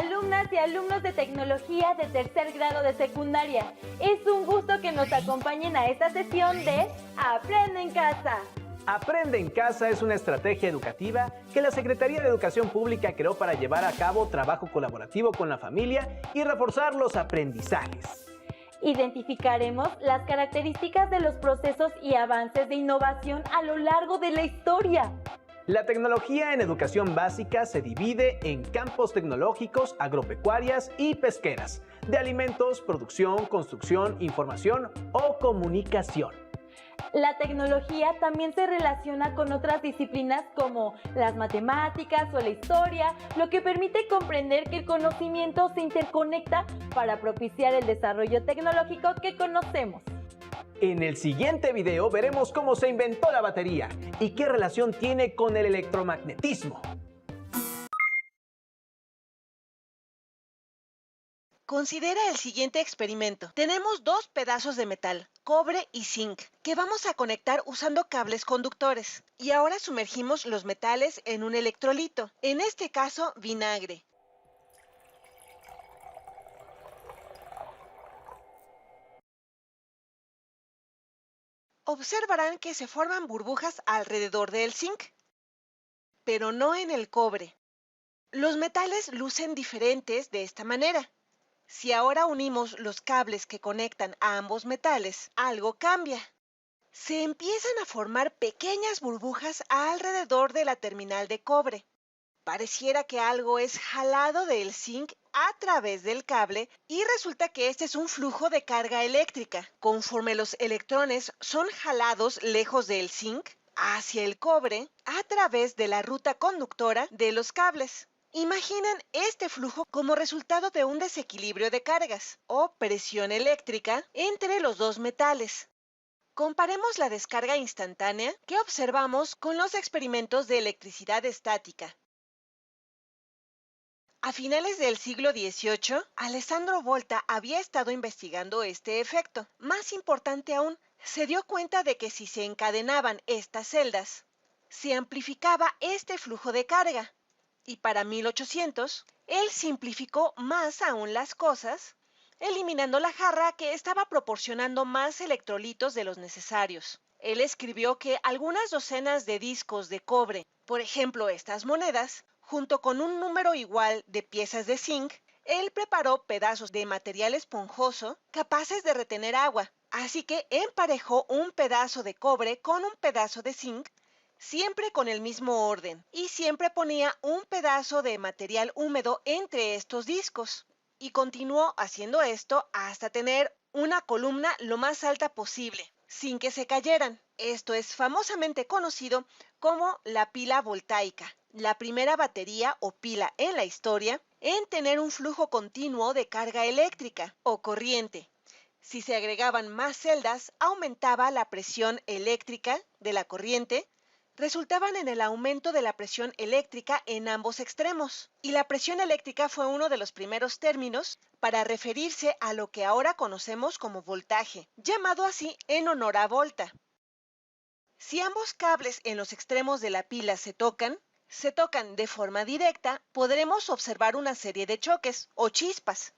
alumnas y alumnos de tecnología de tercer grado de secundaria. Es un gusto que nos acompañen a esta sesión de Aprende en Casa. Aprende en Casa es una estrategia educativa que la Secretaría de Educación Pública creó para llevar a cabo trabajo colaborativo con la familia y reforzar los aprendizajes. Identificaremos las características de los procesos y avances de innovación a lo largo de la historia. La tecnología en educación básica se divide en campos tecnológicos, agropecuarias y pesqueras, de alimentos, producción, construcción, información o comunicación. La tecnología también se relaciona con otras disciplinas como las matemáticas o la historia, lo que permite comprender que el conocimiento se interconecta para propiciar el desarrollo tecnológico que conocemos. En el siguiente video veremos cómo se inventó la batería y qué relación tiene con el electromagnetismo. Considera el siguiente experimento. Tenemos dos pedazos de metal, cobre y zinc, que vamos a conectar usando cables conductores. Y ahora sumergimos los metales en un electrolito, en este caso vinagre. Observarán que se forman burbujas alrededor del zinc, pero no en el cobre. Los metales lucen diferentes de esta manera. Si ahora unimos los cables que conectan a ambos metales, algo cambia. Se empiezan a formar pequeñas burbujas alrededor de la terminal de cobre. Pareciera que algo es jalado del zinc a través del cable y resulta que este es un flujo de carga eléctrica. Conforme los electrones son jalados lejos del zinc hacia el cobre a través de la ruta conductora de los cables. Imaginen este flujo como resultado de un desequilibrio de cargas o presión eléctrica entre los dos metales. Comparemos la descarga instantánea que observamos con los experimentos de electricidad estática. A finales del siglo XVIII, Alessandro Volta había estado investigando este efecto. Más importante aún, se dio cuenta de que si se encadenaban estas celdas, se amplificaba este flujo de carga. Y para 1800, él simplificó más aún las cosas, eliminando la jarra que estaba proporcionando más electrolitos de los necesarios. Él escribió que algunas docenas de discos de cobre, por ejemplo estas monedas, junto con un número igual de piezas de zinc, él preparó pedazos de material esponjoso capaces de retener agua. Así que emparejó un pedazo de cobre con un pedazo de zinc, siempre con el mismo orden, y siempre ponía un pedazo de material húmedo entre estos discos. Y continuó haciendo esto hasta tener una columna lo más alta posible, sin que se cayeran. Esto es famosamente conocido como la pila voltaica, la primera batería o pila en la historia en tener un flujo continuo de carga eléctrica o corriente. Si se agregaban más celdas, aumentaba la presión eléctrica de la corriente, resultaban en el aumento de la presión eléctrica en ambos extremos. Y la presión eléctrica fue uno de los primeros términos para referirse a lo que ahora conocemos como voltaje, llamado así en honor a Volta. Si ambos cables en los extremos de la pila se tocan de forma directa, podremos observar una serie de choques o chispas.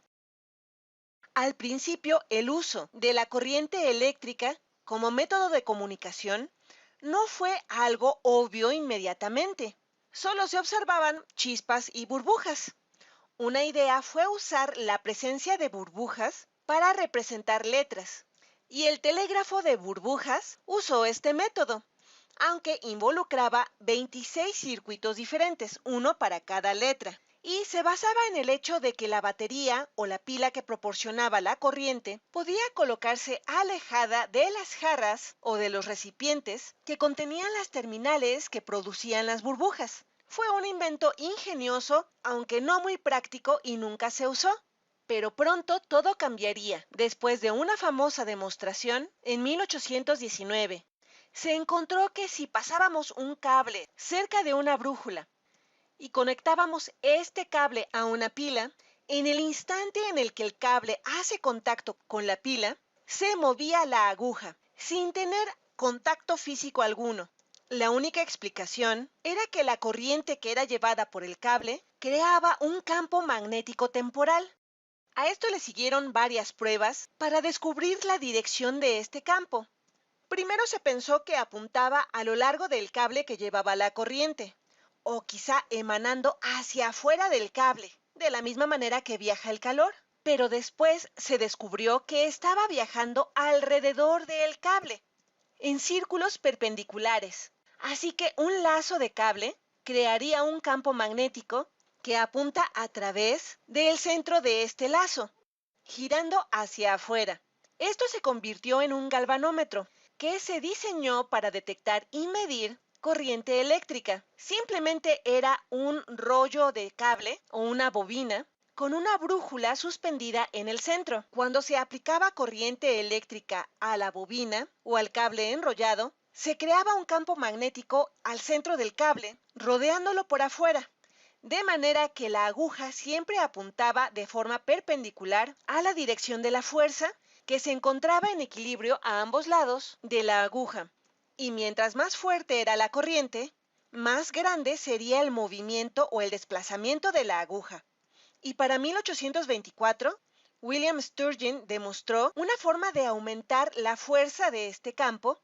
Al principio, el uso de la corriente eléctrica como método de comunicación no fue algo obvio inmediatamente. Solo se observaban chispas y burbujas. Una idea fue usar la presencia de burbujas para representar letras, y el telégrafo de burbujas usó este método, aunque involucraba 26 circuitos diferentes, uno para cada letra, y se basaba en el hecho de que la batería o la pila que proporcionaba la corriente podía colocarse alejada de las jarras o de los recipientes que contenían las terminales que producían las burbujas. Fue un invento ingenioso, aunque no muy práctico y nunca se usó. Pero pronto todo cambiaría. Después de una famosa demostración, en 1819, se encontró que si pasábamos un cable cerca de una brújula y conectábamos este cable a una pila, en el instante en el que el cable hace contacto con la pila, se movía la aguja, sin tener contacto físico alguno. La única explicación era que la corriente que era llevada por el cable creaba un campo magnético temporal. A esto le siguieron varias pruebas para descubrir la dirección de este campo. Primero se pensó que apuntaba a lo largo del cable que llevaba la corriente, o quizá emanando hacia afuera del cable, de la misma manera que viaja el calor. Pero después se descubrió que estaba viajando alrededor del cable, en círculos perpendiculares. Así que un lazo de cable crearía un campo magnético que apunta a través del centro de este lazo, girando hacia afuera. Esto se convirtió en un galvanómetro, que se diseñó para detectar y medir corriente eléctrica. Simplemente era un rollo de cable o una bobina con una brújula suspendida en el centro. Cuando se aplicaba corriente eléctrica a la bobina o al cable enrollado, se creaba un campo magnético al centro del cable, rodeándolo por afuera, de manera que la aguja siempre apuntaba de forma perpendicular a la dirección de la fuerza, que se encontraba en equilibrio a ambos lados de la aguja. Y mientras más fuerte era la corriente, más grande sería el movimiento o el desplazamiento de la aguja. Y para 1824, William Sturgeon demostró una forma de aumentar la fuerza de este campo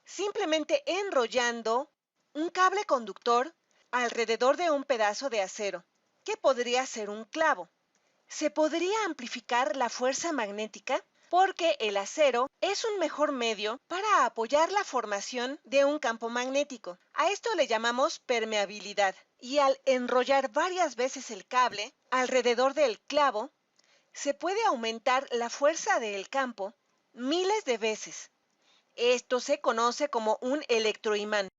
simplemente enrollando un cable conductor alrededor de un pedazo de acero, que podría ser un clavo. Se podría amplificar la fuerza magnética porque el acero es un mejor medio para apoyar la formación de un campo magnético. A esto le llamamos permeabilidad. Y al enrollar varias veces el cable alrededor del clavo, se puede aumentar la fuerza del campo miles de veces. Esto se conoce como un electroimán.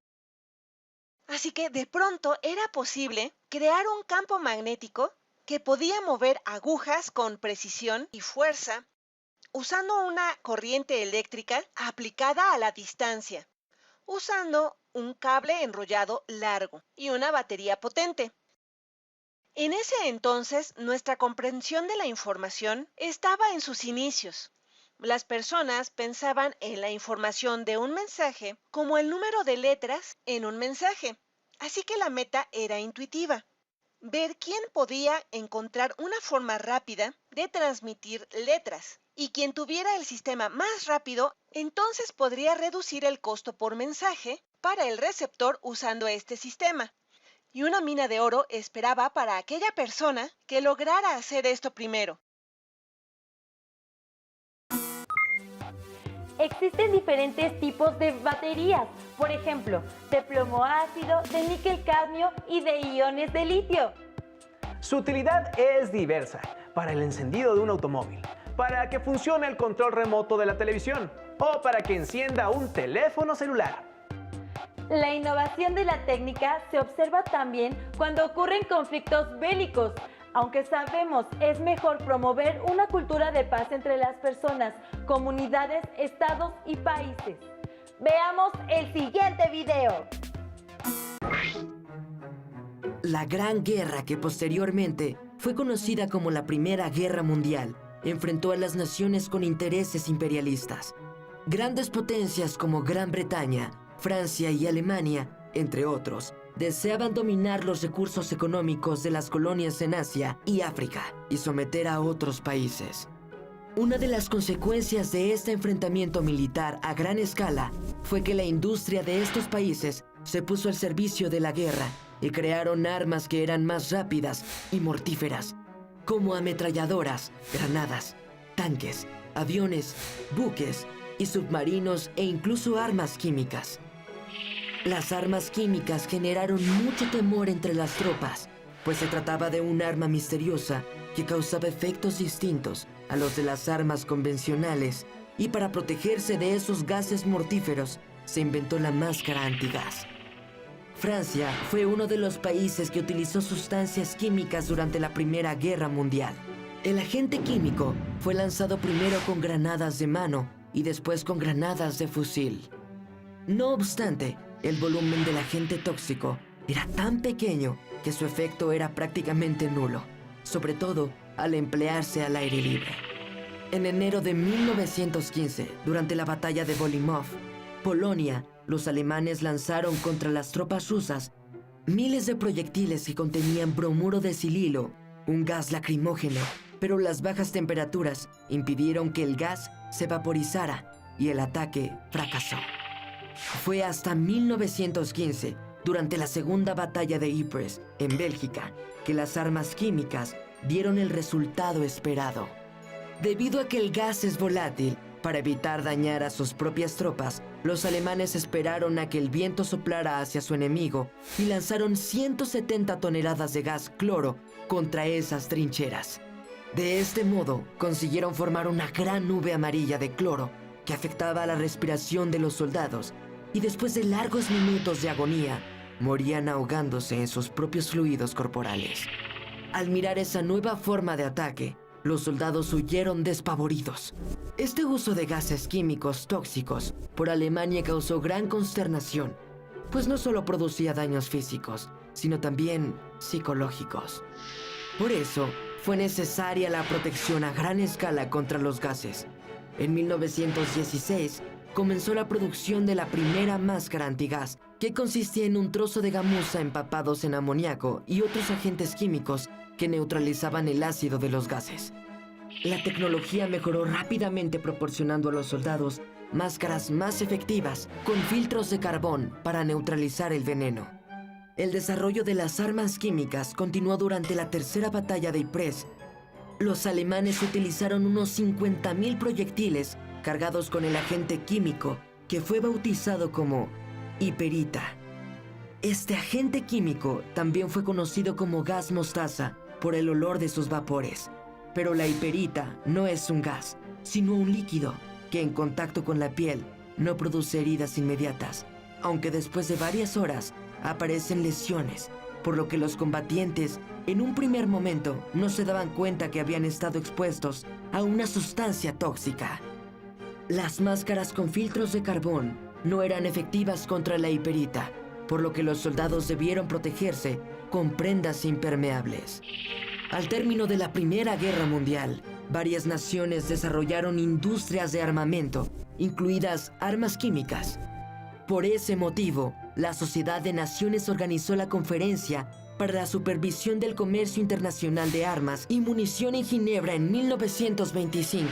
Así que de pronto era posible crear un campo magnético que podía mover agujas con precisión y fuerza usando una corriente eléctrica aplicada a la distancia, usando un cable enrollado largo y una batería potente. En ese entonces, nuestra comprensión de la información estaba en sus inicios. Las personas pensaban en la información de un mensaje como el número de letras en un mensaje, así que la meta era intuitiva: ver quién podía encontrar una forma rápida de transmitir letras, y quien tuviera el sistema más rápido, entonces podría reducir el costo por mensaje para el receptor usando este sistema. Y una mina de oro esperaba para aquella persona que lograra hacer esto primero. Existen diferentes tipos de baterías, por ejemplo, de plomo ácido, de níquel cadmio y de iones de litio. Su utilidad es diversa: para el encendido de un automóvil, para que funcione el control remoto de la televisión o para que encienda un teléfono celular. La innovación de la técnica se observa también cuando ocurren conflictos bélicos. Aunque sabemos es mejor promover una cultura de paz entre las personas, comunidades, estados y países. Veamos el siguiente video. La Gran Guerra, que posteriormente fue conocida como la Primera Guerra Mundial, enfrentó a las naciones con intereses imperialistas. Grandes potencias como Gran Bretaña, Francia y Alemania, entre otros, deseaban dominar los recursos económicos de las colonias en Asia y África y someter a otros países. Una de las consecuencias de este enfrentamiento militar a gran escala fue que la industria de estos países se puso al servicio de la guerra y crearon armas que eran más rápidas y mortíferas, como ametralladoras, granadas, tanques, aviones, buques y submarinos e incluso armas químicas. Las armas químicas generaron mucho temor entre las tropas, pues se trataba de un arma misteriosa que causaba efectos distintos a los de las armas convencionales, y para protegerse de esos gases mortíferos se inventó la máscara antigás. Francia fue uno de los países que utilizó sustancias químicas durante la Primera Guerra Mundial. El agente químico fue lanzado primero con granadas de mano y después con granadas de fusil. No obstante, el volumen del agente tóxico era tan pequeño que su efecto era prácticamente nulo, sobre todo al emplearse al aire libre. En enero de 1915, durante la batalla de Bolimov, Polonia los alemanes lanzaron contra las tropas rusas miles de proyectiles que contenían bromuro de sililo, un gas lacrimógeno, pero las bajas temperaturas impidieron que el gas se vaporizara y el ataque fracasó. Fue hasta 1915, durante la Segunda Batalla de Ypres, en Bélgica, que las armas químicas dieron el resultado esperado. Debido a que el gas es volátil, para evitar dañar a sus propias tropas, los alemanes esperaron a que el viento soplara hacia su enemigo y lanzaron 170 toneladas de gas cloro contra esas trincheras. De este modo, consiguieron formar una gran nube amarilla de cloro que afectaba a la respiración de los soldados y después de largos minutos de agonía, morían ahogándose en sus propios fluidos corporales. Al mirar esa nueva forma de ataque, los soldados huyeron despavoridos. Este uso de gases químicos tóxicos por Alemania causó gran consternación, pues no solo producía daños físicos, sino también psicológicos. Por eso, fue necesaria la protección a gran escala contra los gases. En 1916, comenzó la producción de la primera máscara antigás, que consistía en un trozo de gamuza empapados en amoníaco y otros agentes químicos que neutralizaban el ácido de los gases. La tecnología mejoró rápidamente, proporcionando a los soldados máscaras más efectivas con filtros de carbón para neutralizar el veneno. El desarrollo de las armas químicas continuó durante la Tercera Batalla de Ypres. Los alemanes utilizaron unos 50.000 proyectiles cargados con el agente químico que fue bautizado como hiperita. Este agente químico también fue conocido como gas mostaza por el olor de sus vapores. Pero la hiperita no es un gas, sino un líquido que en contacto con la piel no produce heridas inmediatas, aunque después de varias horas aparecen lesiones, por lo que los combatientes en un primer momento no se daban cuenta que habían estado expuestos a una sustancia tóxica. Las máscaras con filtros de carbón no eran efectivas contra la hiperita, por lo que los soldados debieron protegerse con prendas impermeables. Al término de la Primera Guerra Mundial, varias naciones desarrollaron industrias de armamento, incluidas armas químicas. Por ese motivo, la Sociedad de Naciones organizó la Conferencia para la Supervisión del Comercio Internacional de Armas y Munición en Ginebra en 1925.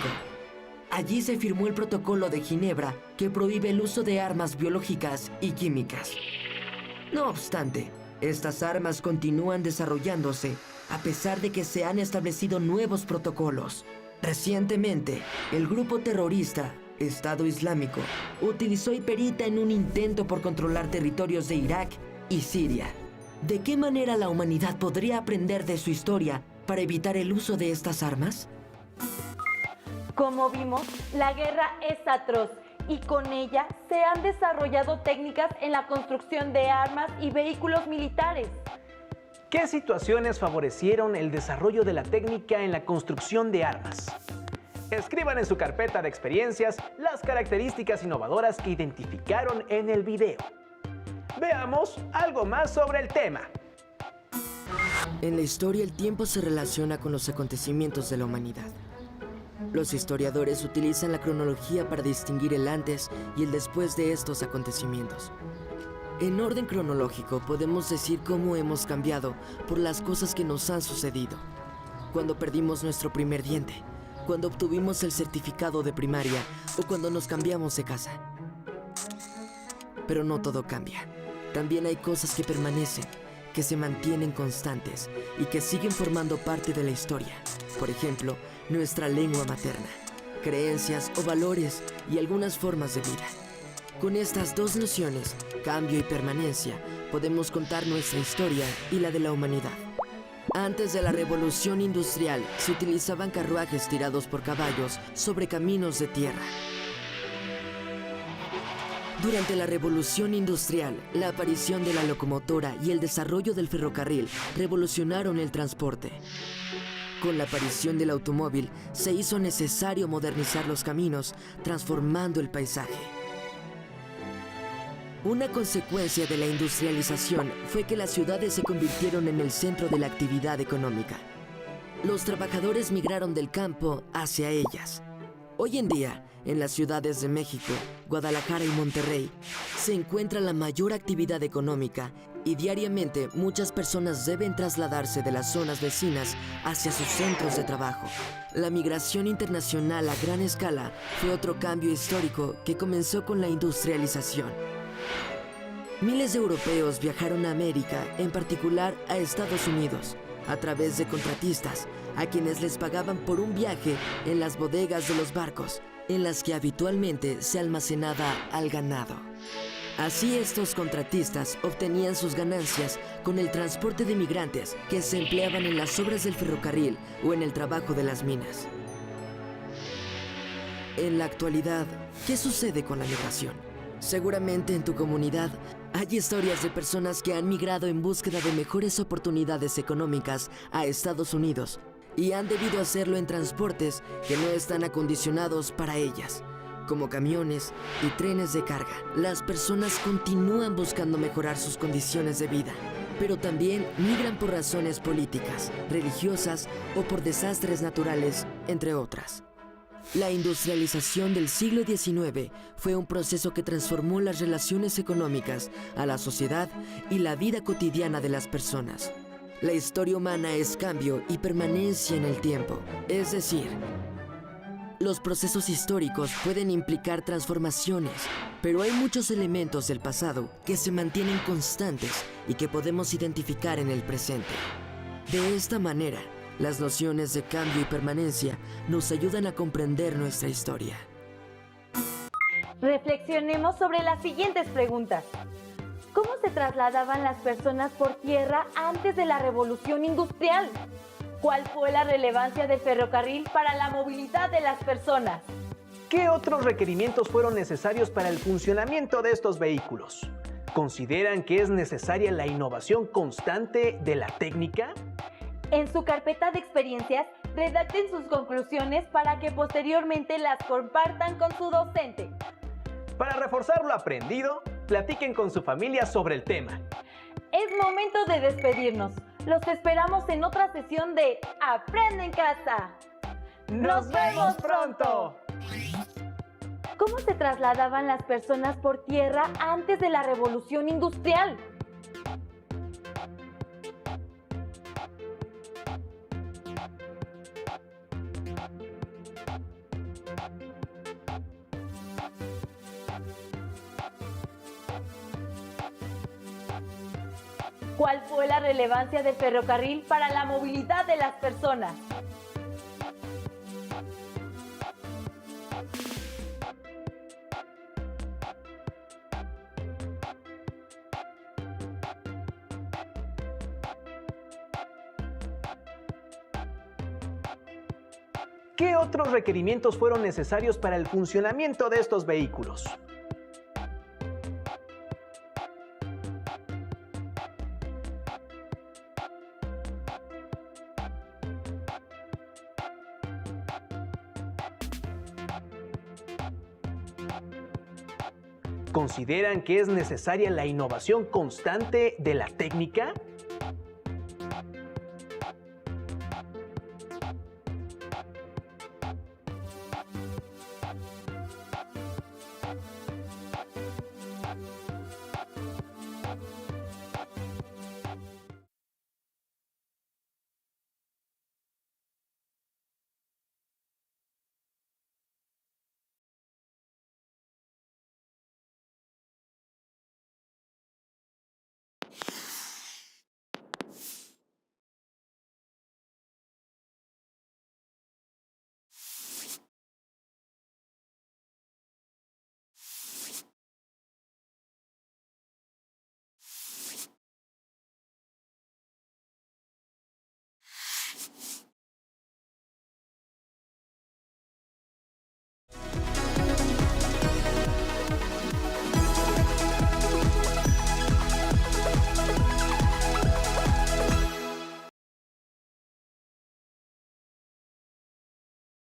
Allí se firmó el Protocolo de Ginebra, que prohíbe el uso de armas biológicas y químicas. No obstante, estas armas continúan desarrollándose a pesar de que se han establecido nuevos protocolos. Recientemente, el grupo terrorista Estado Islámico utilizó hiperita en un intento por controlar territorios de Irak y Siria. ¿De qué manera la humanidad podría aprender de su historia para evitar el uso de estas armas? Como vimos, la guerra es atroz y con ella se han desarrollado técnicas en la construcción de armas y vehículos militares. ¿Qué situaciones favorecieron el desarrollo de la técnica en la construcción de armas? Escriban en su carpeta de experiencias las características innovadoras que identificaron en el video. Veamos algo más sobre el tema. En la historia, el tiempo se relaciona con los acontecimientos de la humanidad. Los historiadores utilizan la cronología para distinguir el antes y el después de estos acontecimientos. En orden cronológico, podemos decir cómo hemos cambiado por las cosas que nos han sucedido. Cuando perdimos nuestro primer diente, cuando obtuvimos el certificado de primaria o cuando nos cambiamos de casa. Pero no todo cambia. También hay cosas que permanecen, que se mantienen constantes y que siguen formando parte de la historia. Por ejemplo, nuestra lengua materna, creencias o valores y algunas formas de vida. Con estas dos nociones, cambio y permanencia, podemos contar nuestra historia y la de la humanidad. Antes de la Revolución Industrial, se utilizaban carruajes tirados por caballos sobre caminos de tierra. Durante la Revolución Industrial, la aparición de la locomotora y el desarrollo del ferrocarril revolucionaron el transporte. Con la aparición del automóvil, se hizo necesario modernizar los caminos, transformando el paisaje. Una consecuencia de la industrialización fue que las ciudades se convirtieron en el centro de la actividad económica. Los trabajadores migraron del campo hacia ellas. Hoy en día, En las ciudades de México, Guadalajara y Monterrey se encuentra la mayor actividad económica y diariamente muchas personas deben trasladarse de las zonas vecinas hacia sus centros de trabajo. La migración internacional a gran escala fue otro cambio histórico que comenzó con la industrialización. Miles de europeos viajaron a América, en particular a Estados Unidos, a través de contratistas, a quienes les pagaban por un viaje en las bodegas de los barcos, en las que habitualmente se almacenaba al ganado. Así estos contratistas obtenían sus ganancias con el transporte de migrantes que se empleaban en las obras del ferrocarril o en el trabajo de las minas. En la actualidad, ¿qué sucede con la migración? Seguramente en tu comunidad hay historias de personas que han migrado en búsqueda de mejores oportunidades económicas a Estados Unidos y han debido hacerlo en transportes que no están acondicionados para ellas, como camiones y trenes de carga. Las personas continúan buscando mejorar sus condiciones de vida, pero también migran por razones políticas, religiosas o por desastres naturales, entre otras. La industrialización del siglo XIX fue un proceso que transformó las relaciones económicas, a la sociedad y la vida cotidiana de las personas. La historia humana es cambio y permanencia en el tiempo, es decir, los procesos históricos pueden implicar transformaciones, pero hay muchos elementos del pasado que se mantienen constantes y que podemos identificar en el presente. De esta manera, las nociones de cambio y permanencia nos ayudan a comprender nuestra historia. Reflexionemos sobre las siguientes preguntas. ¿Cómo se trasladaban las personas por tierra antes de la Revolución Industrial? ¿Cuál fue la relevancia del ferrocarril para la movilidad de las personas? ¿Qué otros requerimientos fueron necesarios para el funcionamiento de estos vehículos? ¿Consideran que es necesaria la innovación constante de la técnica? En su carpeta de experiencias, redacten sus conclusiones para que posteriormente las compartan con su docente. Para reforzar lo aprendido, platiquen con su familia sobre el tema. Es momento de despedirnos. Los esperamos en otra sesión de Aprende en Casa. ¡Nos vemos pronto! ¿Cómo se trasladaban las personas por tierra antes de la Revolución Industrial? ¿Cuál fue la relevancia del ferrocarril para la movilidad de las personas? ¿Qué otros requerimientos fueron necesarios para el funcionamiento de estos vehículos? ¿Consideran que es necesaria la innovación constante de la técnica?